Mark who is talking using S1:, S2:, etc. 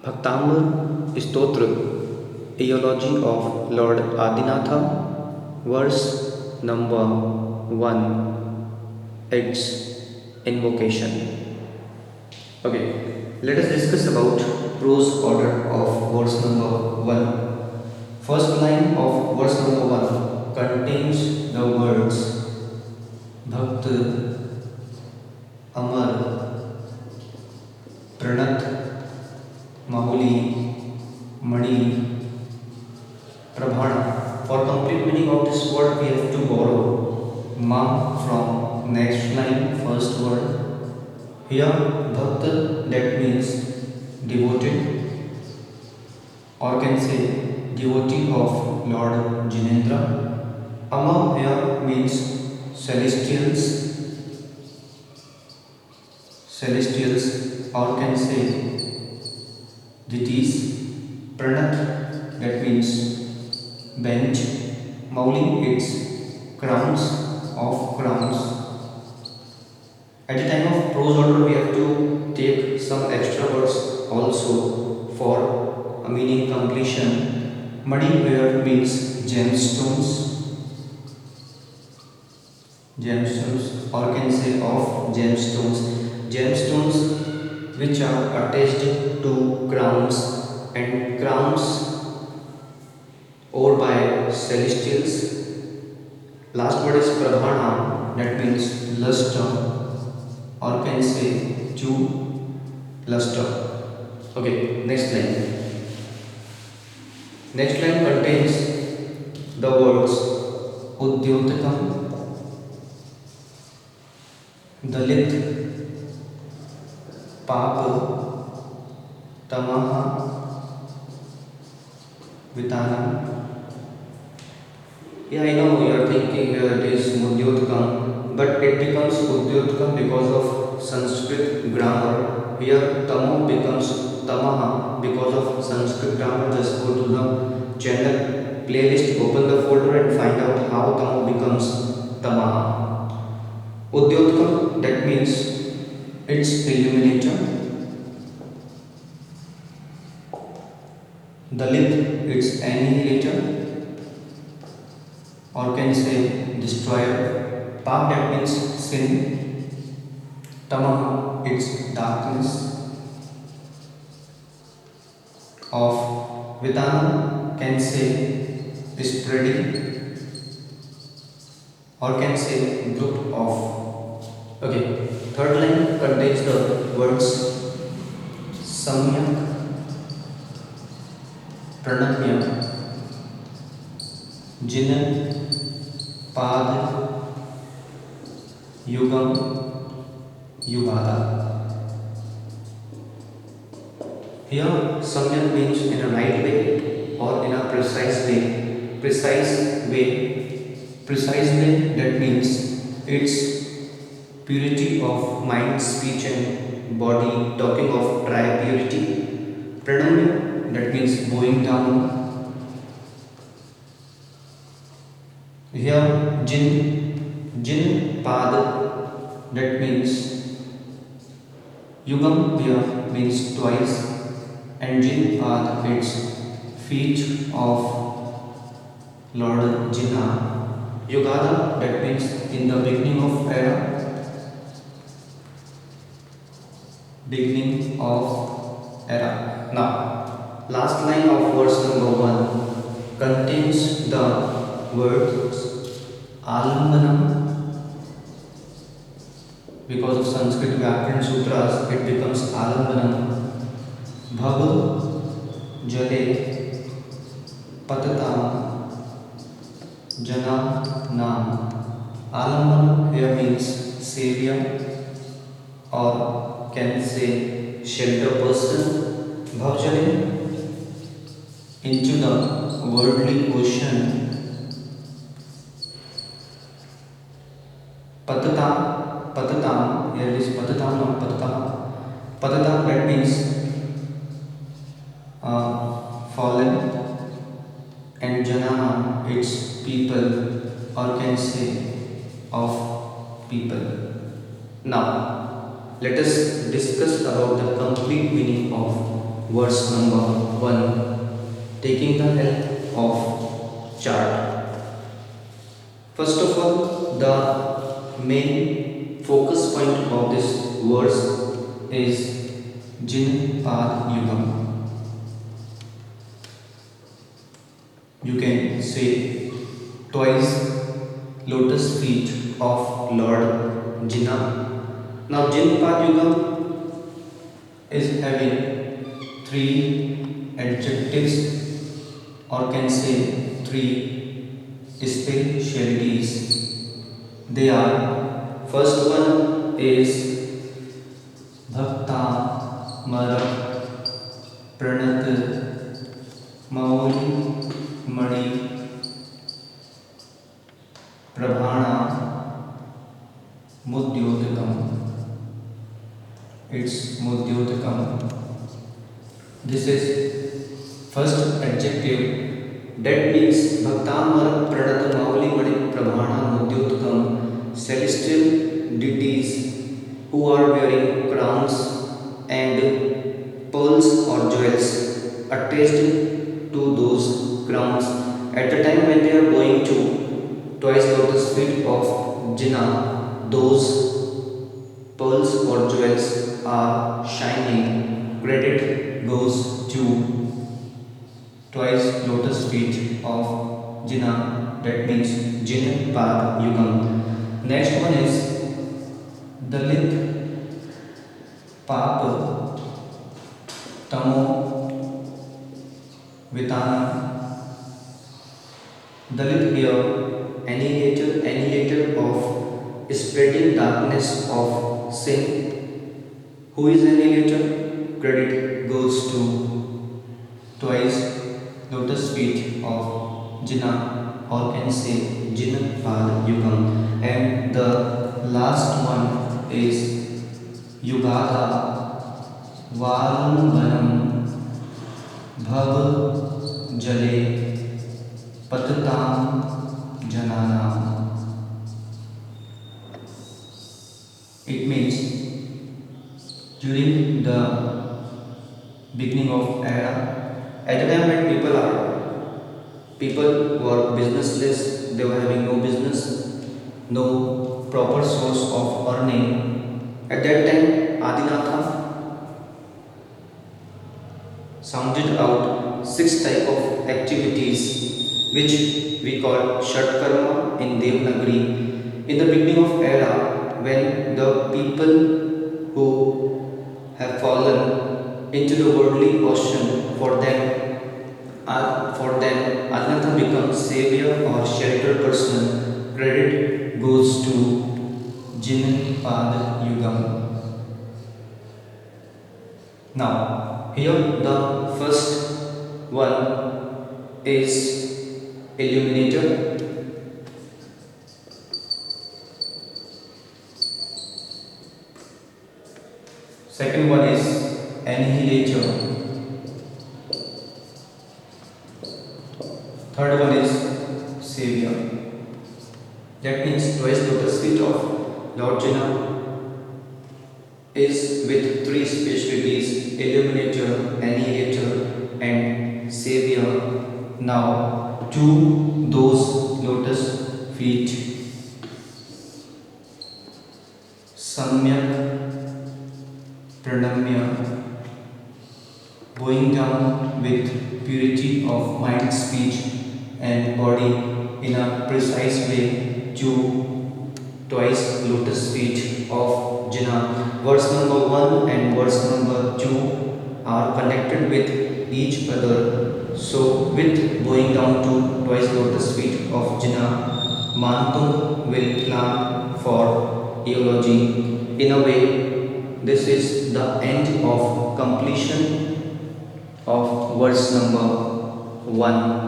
S1: Bhaktamar Stotra, Eulogy of Lord Adinatha, verse number 1, its invocation. Okay, let us discuss about prose order of verse number 1. First line of verse number 1 contains the words Bhakt, Amar, Pranat, Mahuli, Mani, Prabhana. For complete meaning of this word, we have to borrow Ma from next line, first word. Here, Bhakt, that means devoted, or can say devotee of Lord Jinendra. Amar here means celestials, or can say deities. Pranat, that means bench. Mauli, it's crowns. At the time of prose order, we have to take some extra words also for a meaning completion. Madi here means gemstones, or can say of gemstones which are attached to crowns, and crowns over by celestials. Last word is prabhana, that means luster, or can say to luster. Okay, next line. Next line contains the words Udyotakam, Dalit, Papa, Tamaha, Vitana. Yeah, I know you are thinking it is Mudyotkam, but it becomes Udyotkam because of Sanskrit grammar. Here Tamo becomes Tamaha because of Sanskrit grammar. Just go to the channel playlist, open the folder and find out how Tamo becomes Tamaha. Udyotkam, that means it's illuminator. Dalit, it's annihilator, or can say destroyer. Pap, that means sin. Tamaha, it's darkness. Of Vidana, can say spreading, or can say group of. Okay, third line contains the words Samyak, Pranamya, Jinan, Pad, Yugam, Yugada. Here, Samyak means in a right way or in a precise way. Precise way, that means it's purity of mind, speech, and body. Talking of dry purity. Pranamya, that means bowing down. Here, Jin Pad, that means Yugam here means twice, and Jin Pad, it's feet of Lord Jinna. Yugada, that means in the beginning of era. Now, last line of verse number 1 contains the words Alambanam. Because of Sanskrit Vyakaran Sutras, it becomes Alambanam. Bhag, Jale, Patatam, Jana, Nam. Alambanam here means savior, or can say shelter person. Bhavjale, into the worldly ocean. Patatam, here is Patatam, not Patatam. Patatam, that means fallen, and Janana, it's people, or can say of people. Now, let us discuss about the complete meaning of verse number 1, taking the help of chart. First of all, the main focus point of this verse is Jin Pad Yugam. You can say twice lotus feet of Lord Jinnah. Now Jin Pad Yugam is having three adjectives, or can say three specialities. They are, first one is Bhakta Marak Pranat Mauli Mani Prabhana Mudyodakam. It's Mudyodakam. This is first adjective. That means Bhaktamar Pranat Mauli Mani Prabhana Mudyodakam, celestial deities who are wearing crowns and pearls or jewels attached to those crowns at the time when they are going to twice lotus feet of Jinnah. Those pearls or jewels are shining. Credit goes to twice lotus feet of Jinnah. That means Jin Pad Yugam. Next one is Dalit Pap Tamo Vitana. Dalit here, annihilator of spreading darkness of sin. Who is annihilator? Credit goes to twice lotus feet of Jinnah, or can say Jin Pad Yugam. And the last one is Yugada Varunganam Bhav Jale Patatam Jananam. It means during the beginning of era, at the time when people were businessless, they were having no business, no proper source of earning. At that time, Adinatha sounded out six type of activities which we call Shat Karma in Devnagari. In the beginning of era, when the people who have fallen into the worldly ocean, for them Adinatha becomes savior or shelter person. Credit goes to Jin Pad Yugam. Now, here the first one is illuminator. Second one is annihilator. Third one is savior. That means twice lotus feet of Lord Jinnah is with three specialties: illuminator, annihilator, and savior. Now, to those lotus feet, Samyak Pranamya, going down with purity of mind, speech, and body in a precise way to twice lotus feet of Jinnah. Verse number 1 and verse number 2 are connected with each other. So, with going down to twice lotus feet of Jinnah, Mantung will plan for eology. In a way, this is the end of completion of verse number 1.